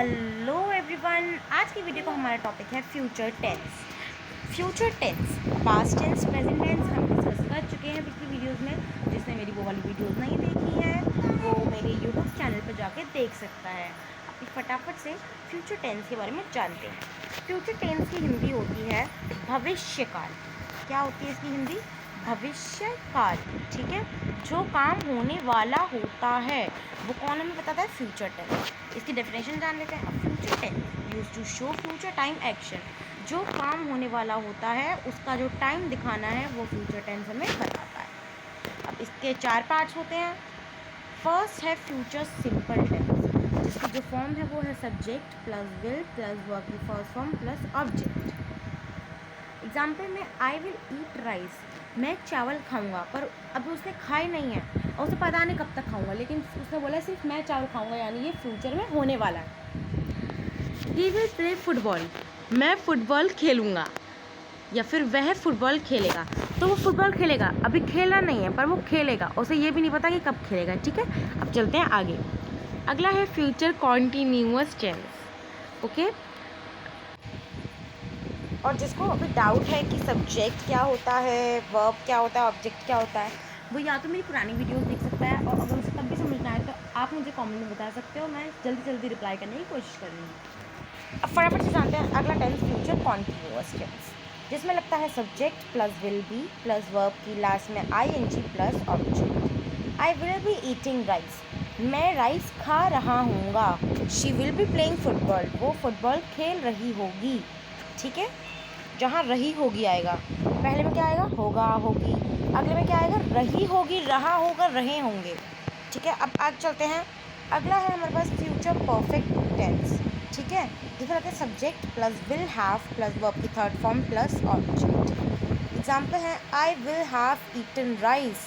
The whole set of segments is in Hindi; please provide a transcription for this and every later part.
हेलो एवरीवन, आज की वीडियो का हमारा टॉपिक है future tense. Future tense, past tense, present tense हम डिस्कस कर चुके हैं पिछली वीडियोस में। जिसने मेरी वो वाली वीडियोस नहीं देखी है वो मेरे यूट्यूब चैनल पर जाके देख सकता है। अभी फटाफट से फ्यूचर टेंस के बारे में जानते हैं। फ्यूचर टेंस की हिंदी होती है भविष्यकाल। क्या होती है इसकी हिंदी? भविष्यकाल। ठीक है, जो काम होने वाला होता है वो कौन हमें बताता है? Future tense. इसकी डेफिनेशन जान लेते हैं। Future tense use to show future time action. जो काम होने वाला होता है उसका जो टाइम दिखाना है वो फ्यूचर टेंस हमें बताता है। अब इसके 4 पार्ट्स होते हैं। फर्स्ट है फ्यूचर सिंपल टेंस, जिसकी जो फॉर्म है वो है subject plus will plus verb की first form plus object. Example में आई विल ईट राइस, मैं चावल खाऊंगा, पर अभी उसने खाए नहीं है और उसे पता नहीं कब तक खाऊंगा, लेकिन उसने बोला सिर्फ मैं चावल खाऊंगा, यानी ये फ्यूचर में होने वाला है। ही विल प्ले फुटबॉल, मैं फुटबॉल खेलूँगा, या फिर वह फुटबॉल खेलेगा। तो वो फुटबॉल खेलेगा, अभी खेला नहीं है पर वो खेलेगा, उसे ये भी नहीं पता कि कब खेलेगा। ठीक है, अब चलते हैं आगे। अगला है फ्यूचर कॉन्टीन्यूअस टेंस। ओके, और जिसको अभी डाउट है कि सब्जेक्ट क्या होता है, वर्ब क्या होता है, ऑब्जेक्ट क्या होता है, वो या तो मेरी पुरानी वीडियोस देख सकता है, और अगर उसे तब भी समझना है तो आप मुझे कमेंट में बता सकते हो। मैं जल्दी जल्दी रिप्लाई करने की कोशिश करूँगी। अब फटाफट से जानते हैं अगला टेंस, फ्यूचर कॉन्टीन्यूअस टेंस, जिसमें लगता है subject plus will be plus verb की लास्ट में ING plus object. I will be eating rice, मैं राइस खा रहा हूँगा। She will be playing football, वो फुटबॉल खेल रही होगी। ठीक है, जहाँ रही होगी आएगा, पहले में क्या आएगा? होगा, होगी। अगले में क्या आएगा? रही होगी, रहा होगा, रहे होंगे। ठीक है, अब आगे चलते हैं। अगला है हमारे पास फ्यूचर परफेक्ट टेंस। ठीक है, जिसमें रहते हैं subject plus will have plus verb की third form plus object. Example है I will have eaten rice,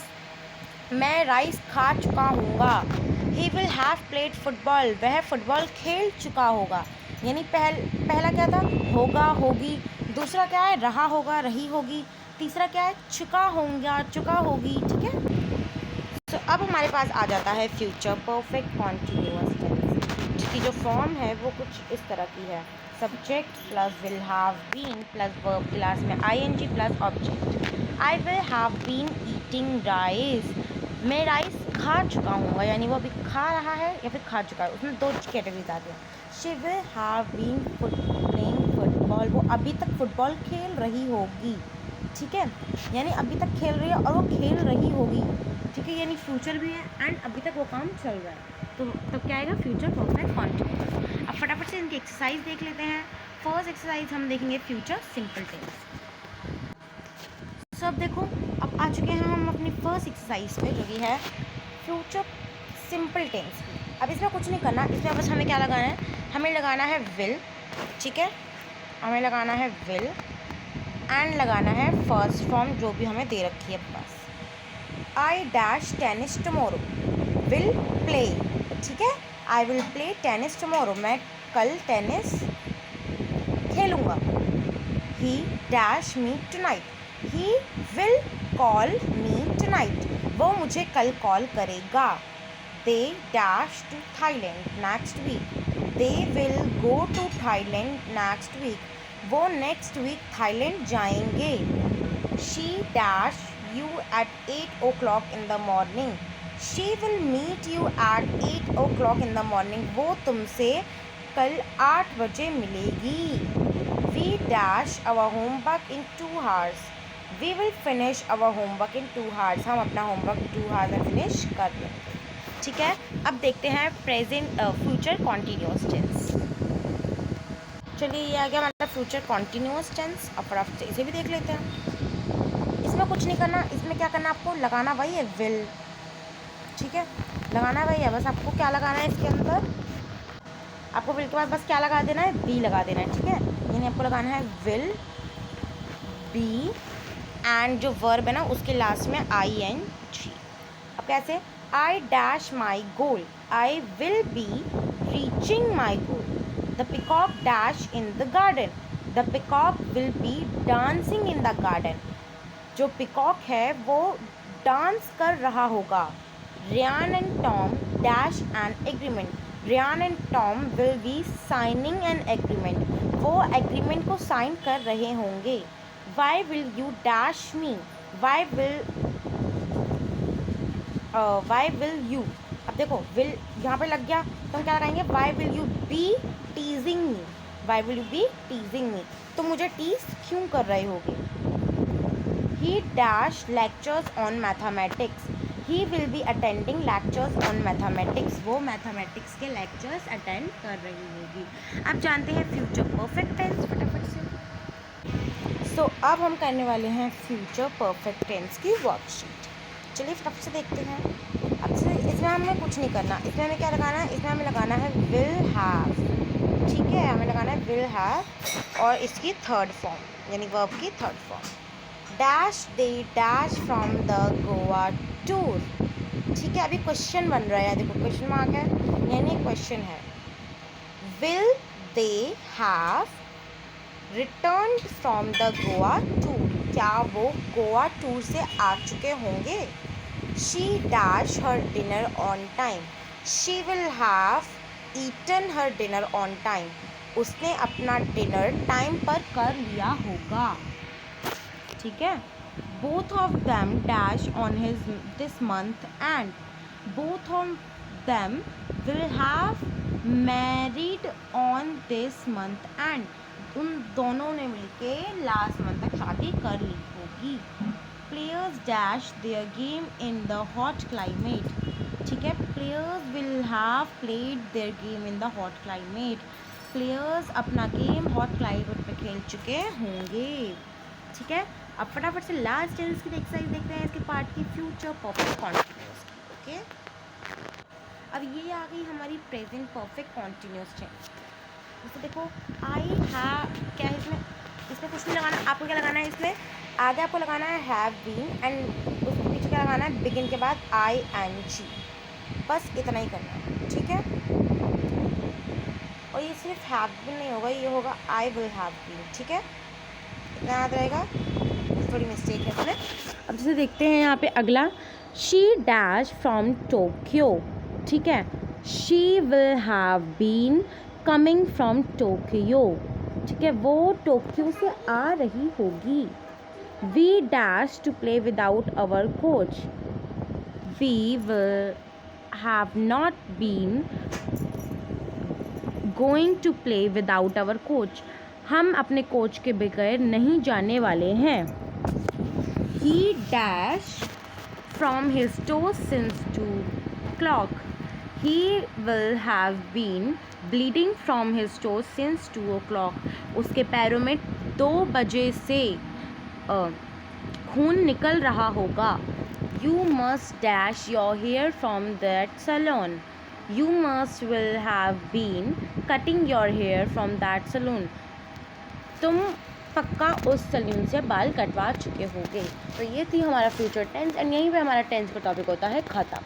मैं राइस खा चुका हूँगा। He will have played football, वह फुटबॉल खेल चुका होगा। यानी पहला क्या था? होगा, होगी। दूसरा क्या है? रहा होगा, रही होगी। तीसरा क्या है? चुका होगा, चुका होगी। ठीक है, तो अब हमारे पास आ जाता है फ्यूचर परफेक्ट कॉन्टीन्यूअस टेंस, जिसकी जो फॉर्म है वो कुछ इस तरह की है। Subject plus will have been plus verb की लास्ट में ING plus object. I will have been eating rice, मैं राइस खा चुका हूँ, यानी वो अभी खा रहा है या फिर खा चुका है, उसमें 2 कैटेगरीज आती हैं। She will have been playing football, वो अभी तक फुटबॉल खेल रही होगी। ठीक है, यानी अभी तक खेल रही है और वो खेल रही होगी। ठीक है, यानी फ्यूचर भी है एंड अभी तक वो काम चल रहा है, तो तब क्या आएगा? Future perfect continuous. अब फटाफट से इनकी एक्सरसाइज देख लेते हैं। फर्स्ट एक्सरसाइज हम देखेंगे फ्यूचर सिंपल टेंस। सब देखो, अब आ चुके हैं हम अपनी फर्स्ट एक्सरसाइज पे, जो कि है फ्यूचर सिंपल टेंस की। अब इसमें कुछ नहीं करना, इसमें बस हमें क्या लगाना है? हमें लगाना है विल। ठीक है, हमें लगाना है विल एंड लगाना है फर्स्ट फॉर्म जो भी हमें दे रखी है बस। I dash tennis tomorrow, will play. ठीक है, I will play tennis tomorrow, मैं कल टेनिस खेलूँगा। He dash me tonight, he will call me tonight, वो मुझे कल कॉल करेगा। They dash to Thailand next week, they will go to Thailand next week, वो नेक्स्ट वीक थाईलैंड जाएंगे। She dash you at 8 o'clock in the morning, she will meet you at 8 o'clock in the morning, वो तुमसे कल 8 बजे मिलेगी। We dash our homework in 2 hours, we will finish our homework in 2 hours, हम अपना होमवर्क 2 hours में फिनिश कर देंगे। ठीक है, अब देखते हैं प्रेजेंट फ्यूचर कॉन्टीन्यूअस टेंस। चलिए, ये आ गया हमारा फ्यूचर कॉन्टीन्यूअस टेंस। अब फटाफट से इसे भी देख लेते हैं। इसमें कुछ नहीं करना, इसमें क्या करना आपको? लगाना वही है विल। ठीक है, लगाना वही है, बस आपको क्या लगाना है इसके अंदर? आपको विल के बाद बस क्या लगा देना है? बी लगा देना है। ठीक है, यानी आपको लगाना है विल बी एंड जो वर्ब है ना उसके लास्ट में ING। अब कैसे? I dash my goal, I will be reaching my goal. The peacock dash in the garden, the peacock will be dancing in the garden, जो पिकॉक है वो डांस कर रहा होगा। Ryan and Tom dash an agreement, Ryan and Tom will be signing an agreement, वो एग्रीमेंट को साइन कर रहे होंगे। Y will you dash me, why will you, अब देखो विल यहाँ पे लग गया तो हम क्या लगाएंगे, why will you be teasing me, why will you be teasing me, तो मुझे टीज क्यों कर रहे होगे। He dash lectures on mathematics, he will be attending lectures on mathematics, वो मैथमेटिक्स के लेक्चर्स अटेंड कर रही होगी। अब जानते हैं फ्यूचर परफेक्ट टेंस फटाफट से। सो अब हम करने वाले हैं फ्यूचर परफेक्ट टेंस की वर्कशीट। चलिए फटाफट से देखते हैं। अब से इसमें हमें कुछ नहीं करना, इसमें हमें क्या लगाना है, इसमें हमें लगाना है विल हैव, ठीक है, हमें लगाना है विल हैव और इसकी थर्ड फॉर्म यानी वर्ब की third form. Dash they dash from the Goa tour, ठीक है, अभी क्वेश्चन बन रहा है, देखो क्वेश्चन मार्क है यानी क्वेश्चन है। Will they have return from the Goa tour, क्या वो गोवा टूर से आ चुके होंगे। She dash her dinner on time, she will have eaten her dinner on time, उसने अपना डिनर टाइम पर कर लिया होगा, ठीक है। Both of them dash on his this month and, both of them will have married on this month and, उन दोनों ने मिलके लास्ट मंथ तक शादी कर ली होगी। Players dash their game in the hot climate, ठीक है, players will have played their game in the hot climate, players अपना गेम हॉट क्लाइमेट पे खेल चुके होंगे, ठीक है। अब फटाफट से लास्ट टेंस की एक्सरसाइज देखते हैं इसके पार्ट की, फ्यूचर परफेक्ट कॉन्टिन्यूस की, ओके। अब ये आ गई हमारी प्रेजेंट परफेक्ट कॉन्टिन्यूस टेंस। जैसे देखो आई हैव, क्या है इसमें, इसमें कुछ नहीं लगाना, आपको क्या लगाना है, इसमें आगे आपको लगाना है हैव बीन एंड उसके पीछे क्या लगाना है, बिगिन के बाद आई एन जी, बस इतना ही करना है, ठीक है। और ये सिर्फ हैव बीन नहीं होगा, ये होगा आई विल हैव बीन, ठीक है, इतना याद रहेगा, थोड़ी मिस्टेक है इसमें। अब जैसे देखते हैं यहाँ पे अगला, शी डैश फ्रॉम टोक्यो, ठीक है, she will have been coming from Tokyo, ठीक है, वो टोक्यो से आ रही होगी। We dash to play without our coach, we will have not been going to play without our coach, हम अपने कोच के बगैर नहीं जाने वाले हैं। He dash from his toes since 2 o'clock, he will have been bleeding from his toes since 2 o'clock, उसके पैरों में 2 बजे से खून निकल रहा होगा। You must dash your hair from that salon, you must will have been cutting your hair from that salon, तुम पक्का उस सैलून से बाल कटवा चुके होंगे। तो ये थी हमारा फ्यूचर टेंस एंड यहीं पे हमारा टेंस का टॉपिक होता है ख़त्म।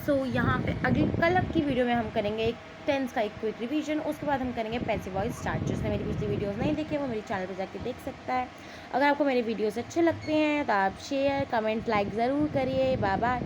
सो यहाँ पे अगली कल की वीडियो में हम करेंगे एक टेंस का एक क्विक रिवीजन, उसके बाद हम करेंगे पैसिव वॉइस स्टार्ट। जिसने मेरी पिछली वीडियोस नहीं देखी वो मेरे चैनल पे जाके देख सकता है। अगर आपको मेरे वीडियोस अच्छे लगते हैं तो आप शेयर कमेंट लाइक ज़रूर करिए। Bye bye.